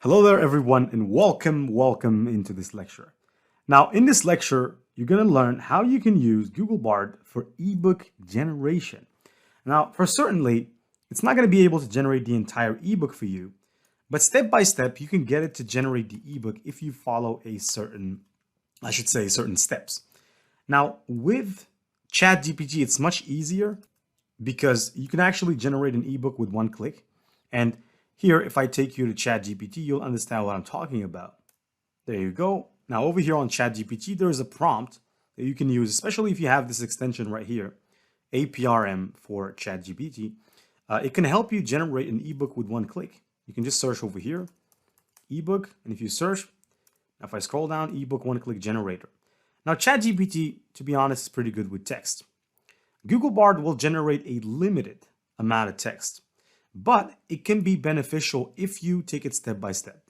Hello there, everyone, and welcome into this lecture. Now, in this lecture, you're going to learn how you can use Google Bard for ebook generation. Now, for certainly, it's not going to be able to generate the entire ebook for you, but step by step, you can get it to generate the ebook if you follow certain steps. Now, with ChatGPT, it's much easier because you can actually generate an ebook with one click. And here, if I take you to ChatGPT, you'll understand what I'm talking about. There you go. Now over here on ChatGPT, there is a prompt that you can use, especially if you have this extension right here, APRM for ChatGPT. It can help you generate an ebook with one click. You can just search over here, ebook, and if you search, if I scroll down, ebook one-click generator. Now ChatGPT, to be honest, is pretty good with text. Google Bard will generate a limited amount of text, but it can be beneficial if you take it step by step.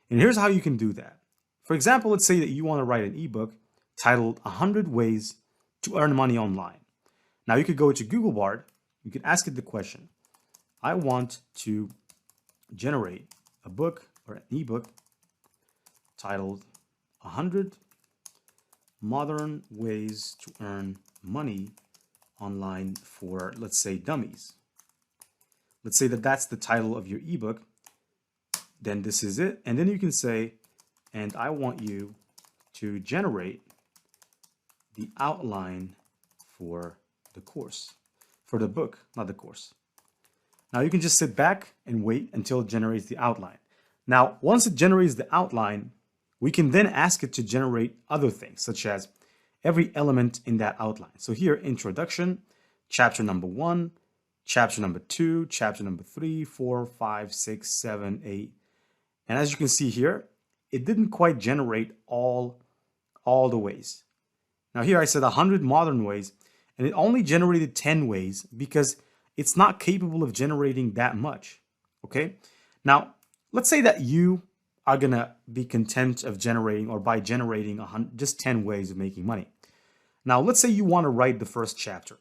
And here's how you can do that. For example, let's say that you want to write an ebook titled 100 Ways to Earn Money Online. Now you could go to Google Bard, you could ask it the question, I want to generate a book or an ebook titled 100 Modern Ways to Earn Money Online for, let's say, dummies. Let's say that that's the title of your ebook. Then this is it. And then you can say, and I want you to generate the outline for the course, for the book, not the course. Now you can just sit back and wait until it generates the outline. Now, once it generates the outline, we can then ask it to generate other things, such as every element in that outline. So here, introduction, chapter number 1, chapter number 2, chapter number 3, 4, 5, 6, 7, 8. And as you can see here, it didn't quite generate all the ways. Now here I said 100 modern ways, and it only generated 10 ways because it's not capable of generating that much. Okay? Now, let's say that you are going to be content of generating or by generating just 10 ways of making money. Now, let's say you want to write the first chapter.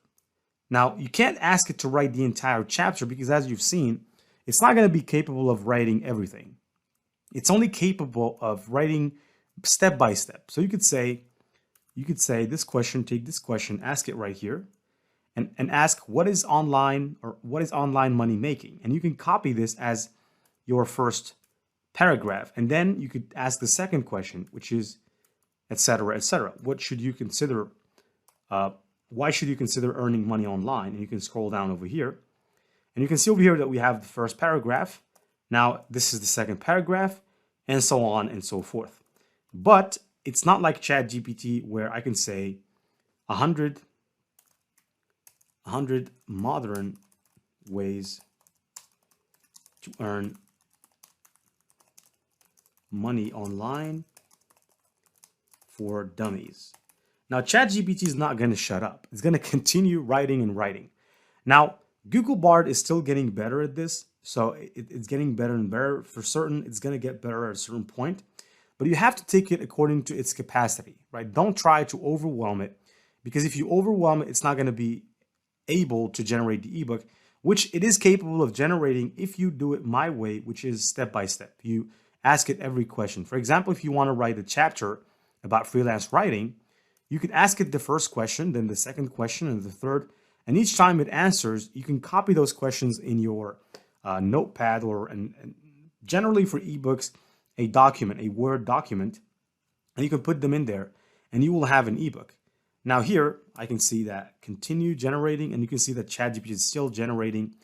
Now, you can't ask it to write the entire chapter because, as you've seen, it's not going to be capable of writing everything. It's only capable of writing step by step. So you could say this question, take this question, ask it right here, and ask what is online money making? And you can copy this as your first paragraph. And then you could ask the second question, which is, etc., etc. What should you consider? Why should you consider earning money online? And you can scroll down over here. And you can see over here that we have the first paragraph. Now, this is the second paragraph, and so on and so forth. But it's not like ChatGPT where I can say 100 modern ways to earn money online for dummies. Now, ChatGPT is not going to shut up. It's going to continue writing and writing. Now, Google Bard is still getting better at this. So it's getting better and better. For certain, it's going to get better at a certain point. But you have to take it according to its capacity, right? Don't try to overwhelm it, because if you overwhelm it, it's not going to be able to generate the ebook, which it is capable of generating if you do it my way, which is step by step. You ask it every question. For example, if you want to write a chapter about freelance writing, you could ask it the first question, then the second question, and the third. And each time it answers, you can copy those questions in your notepad or generally for ebooks, a document, a Word document, and you can put them in there and you will have an ebook. Now here, I can see that continue generating, and you can see that ChatGPT is still generating.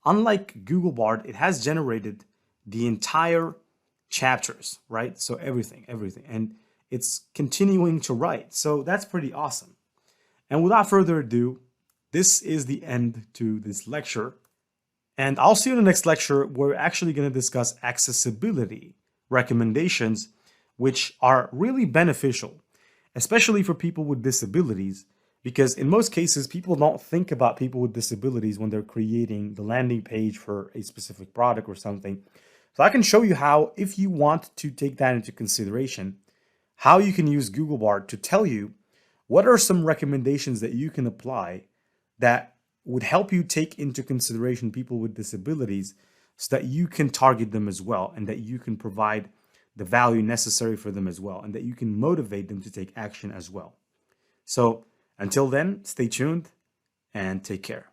Unlike Google Bard, it has generated the entire chapters, right? So everything. And it's continuing to write. So that's pretty awesome. And without further ado, this is the end to this lecture. And I'll see you in the next lecture where we're actually going to discuss accessibility recommendations, which are really beneficial, especially for people with disabilities, because in most cases, people don't think about people with disabilities when they're creating the landing page for a specific product or something. So I can show you how, if you want to take that into consideration, how you can use Google Bard to tell you what are some recommendations that you can apply that would help you take into consideration people with disabilities so that you can target them as well, and that you can provide the value necessary for them as well, and that you can motivate them to take action as well. So until then, stay tuned and take care.